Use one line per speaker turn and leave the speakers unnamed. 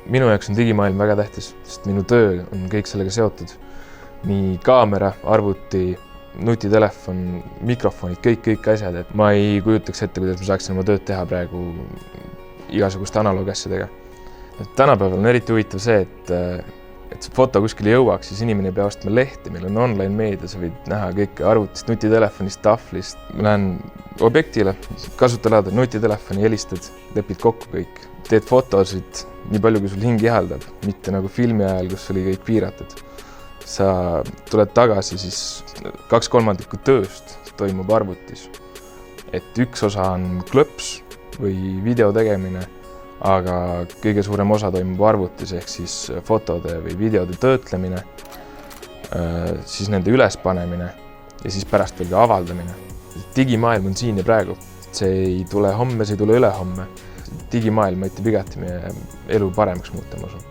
Minu jaoks on digimaailm väga tähtis, sest minu töö on kõik sellega seotud. Nii kaamera, arvuti, nutitelefon, mikrofonid, kõik asjad. Et ma ei kujutaks ette, kuidas ma saaksin oma tööd teha praegu igasuguste analoogasjadega. Tänapäeval on eriti huvitav see, et see foto kuskile jõuaks, siis inimene ei pea ostma lehti. Meil on online meedia, sa võid näha kõike arvutist, nutitelefonist, tahvlist. Ma lähen objektile, kasutajalaadad nutitelefoni, helistad, lepid kokku kõik. Teed fotosid nii palju, kui sul hing ihaldab, mitte nagu filmi ajal, kus oli kõik piiratud. Sa tuled tagasi, siis 2/3 tööst toimub arvutis. Et üks osa on klõps või video tegemine, aga kõige suurem osa toimub arvutis ehk siis fotode või videode töötlemine, siis nende ülespanemine ja siis pärast veel ka avaldamine. Digimaailm on siin ja praegu. See ei tule homme, see ei tule ülehomme. Digimaailm aitab igati meie elu paremaks muuta, ma usun.